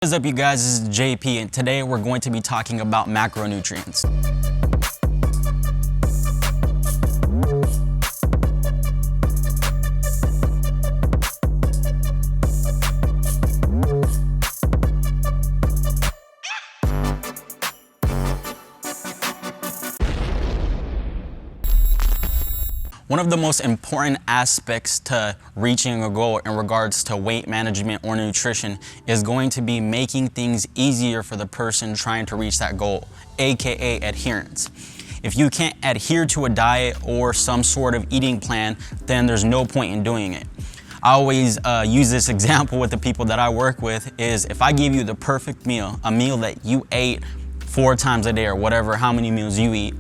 What's up, you guys? This is JP, and today we're going to be talking about macronutrients. One of the most important aspects to reaching a goal in regards to weight management or nutrition is going to be making things easier for the person trying to reach that goal, aka adherence. If you can't adhere to a diet or some sort of eating plan, then there's no point in doing it. I always use this example with the people that I work with is if I give you the perfect meal, a meal that you ate 4 times a day or whatever, how many meals you eat,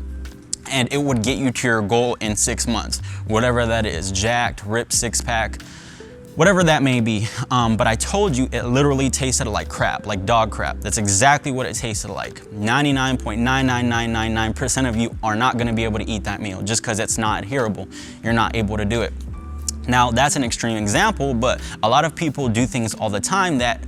and it would get you to your goal in 6 months, whatever that is, jacked, ripped, 6-pack, whatever that may be. But I told you it literally tasted like crap, like dog crap. That's exactly what it tasted like. 99.99999% of you are not gonna be able to eat that meal just because it's not adherable. You're not able to do it. Now, that's an extreme example, but a lot of people do things all the time that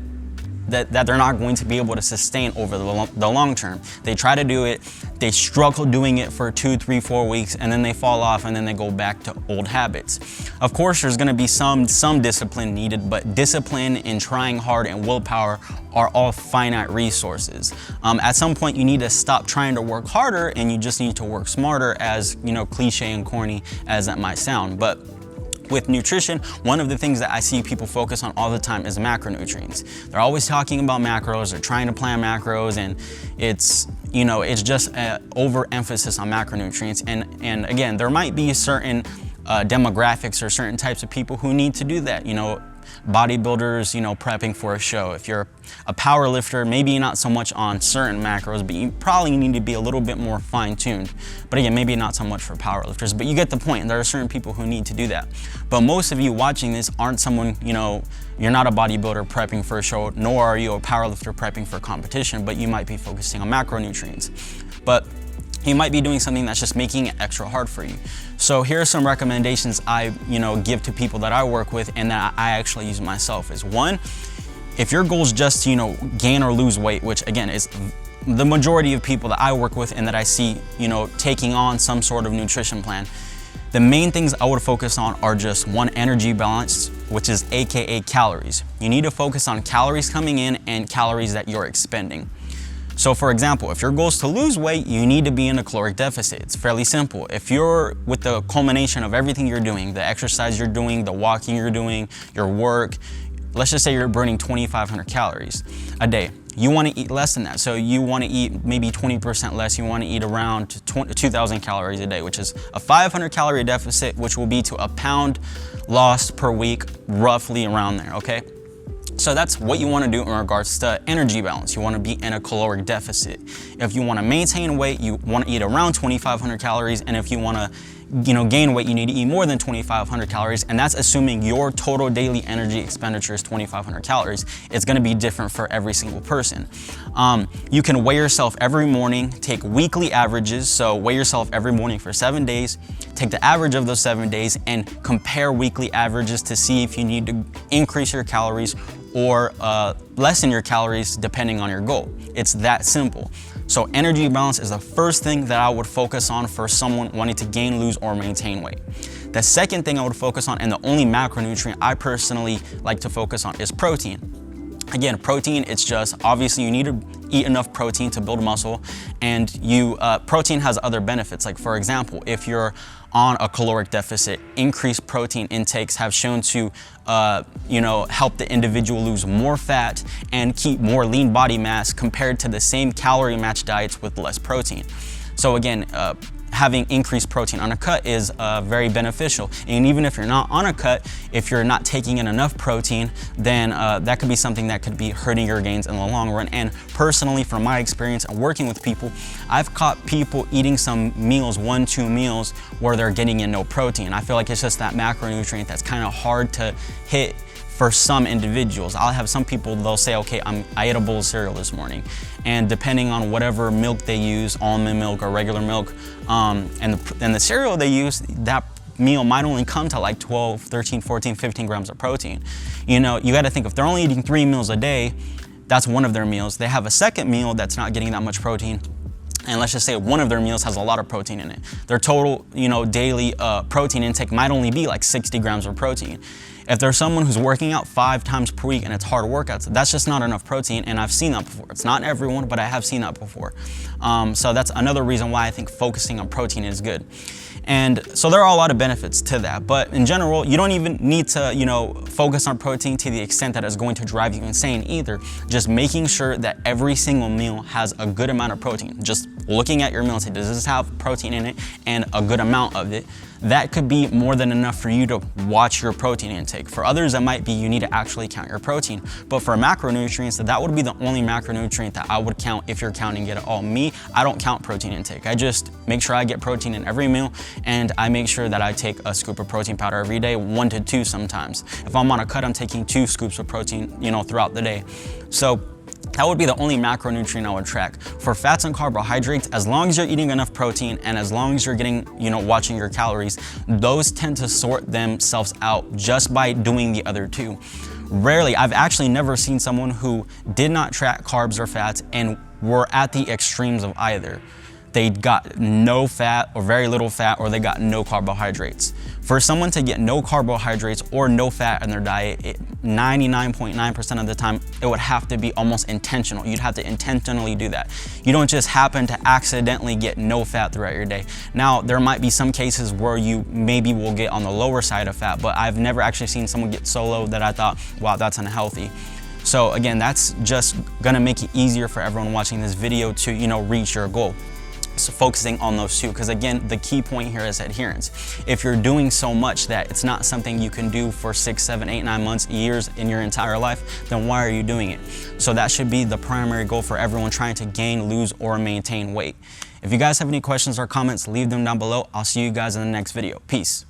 they're not going to be able to sustain over the long term. They try to do it, they struggle doing it for 2, 3, 4 weeks, and then they fall off and then they go back to old habits. Of course, there's gonna be some discipline needed, but discipline and trying hard and willpower are all finite resources. At some point, you need to stop trying to work harder and you just need to work smarter, as cliche and corny as that might sound. But with nutrition, one of the things that I see people focus on all the time is macronutrients. They're always talking about macros, they're trying to plan macros, and it's just an overemphasis on macronutrients. And again, there might be certain demographics or certain types of people who need to do that. Bodybuilders, prepping for a show. If you're a power lifter, maybe not so much on certain macros, but you probably need to be a little bit more fine-tuned. But again, maybe not so much for power lifters, but you get the point. There are certain people who need to do that. But most of you watching this aren't someone, you're not a bodybuilder prepping for a show, nor are you a power lifter prepping for competition, but you might be focusing on macronutrients. But you might be doing something that's just making it extra hard for you. So here are some recommendations I give to people that I work with and that I actually use myself. Is one, if your goal is just to gain or lose weight, which again is the majority of people that I work with and that I see taking on some sort of nutrition plan, the main things I would focus on are just one, energy balance, which is aka calories. You need to focus on calories coming in and calories that you're expending. So for example, if your goal is to lose weight, you need to be in a caloric deficit. It's fairly simple. If you're with the culmination of everything you're doing, the exercise you're doing, the walking you're doing, your work, let's just say you're burning 2,500 calories a day. You want to eat less than that. So you want to eat maybe 20% less. You want to eat around 2,000 calories a day, which is a 500 calorie deficit, which will be to a pound lost per week, roughly around there, okay? So that's what you want to do in regards to energy balance. You want to be in a caloric deficit. If you want to maintain weight, you want to eat around 2,500 calories. And if you want to gain weight, you need to eat more than 2,500 calories. And that's assuming your total daily energy expenditure is 2,500 calories. It's going to be different for every single person. You can weigh yourself every morning, take weekly averages. So weigh yourself every morning for 7 days, take the average of those 7 days and compare weekly averages to see if you need to increase your calories or lessen your calories depending on your goal. It's that simple. So energy balance is the first thing that I would focus on for someone wanting to gain, lose, or maintain weight. The second thing I would focus on, and the only macronutrient I personally like to focus on, is protein. Again, protein, it's just obviously you need to eat enough protein to build muscle, and protein has other benefits. Like for example, if you're on a caloric deficit, increased protein intakes have shown to help the individual lose more fat and keep more lean body mass compared to the same calorie matched diets with less protein. So again, having increased protein on a cut is very beneficial. And even if you're not on a cut, if you're not taking in enough protein, then that could be something that could be hurting your gains in the long run. And personally, from my experience and working with people, I've caught people eating some meals, 1-2 meals, where they're getting in no protein. I feel like it's just that macronutrient that's kind of hard to hit for some individuals. I'll have some people, they'll say, okay, I ate a bowl of cereal this morning. And depending on whatever milk they use, almond milk or regular milk, and the cereal they use, that meal might only come to like 12, 13, 14, 15 grams of protein. You got to think if they're only eating 3 meals a day, That's one of their meals. They have a second meal that's not getting that much protein. And let's just say one of their meals has a lot of protein in it. Their total, daily protein intake might only be like 60 grams of protein. If there's someone who's working out 5 times per week and it's hard workouts, that's just not enough protein, and I've seen that before. It's not everyone, but I have seen that before. So that's another reason why I think focusing on protein is good. And so there are a lot of benefits to that, but in general, you don't even need to, focus on protein to the extent that it's going to drive you insane either. Just making sure that every single meal has a good amount of protein. Just looking at your meal and say, does this have protein in it, and a good amount of it? That could be more than enough for you to watch your protein intake. For others, that might be you need to actually count your protein. But for macronutrients, that would be the only macronutrient that I would count if you're counting it at all. Me, I don't count protein intake. I just make sure I get protein in every meal, and I make sure that I take a scoop of protein powder every day, 1 to 2 sometimes. If I'm on a cut, I'm taking 2 scoops of protein, throughout the day. So that would be the only macronutrient I would track. For fats and carbohydrates, as long as you're eating enough protein and as long as you're getting, watching your calories, those tend to sort themselves out just by doing the other two. Rarely, I've actually never seen someone who did not track carbs or fats and were at the extremes of either. They got no fat or very little fat, or they got no carbohydrates. For someone to get no carbohydrates or no fat in their diet, 99.9% of the time, it would have to be almost intentional. You'd have to intentionally do that. You don't just happen to accidentally get no fat throughout your day. Now, there might be some cases where you maybe will get on the lower side of fat, but I've never actually seen someone get so low that I thought, wow, that's unhealthy. So again, that's just gonna make it easier for everyone watching this video to, reach your goal. So focusing on those two, because again, the key point here is adherence. If you're doing so much that it's not something you can do for 6, 7, 8, 9 months, years in your entire life, then why are you doing it? So that should be the primary goal for everyone trying to gain, lose, or maintain weight. If you guys have any questions or comments, leave them down below. I'll see you guys in the next video. Peace.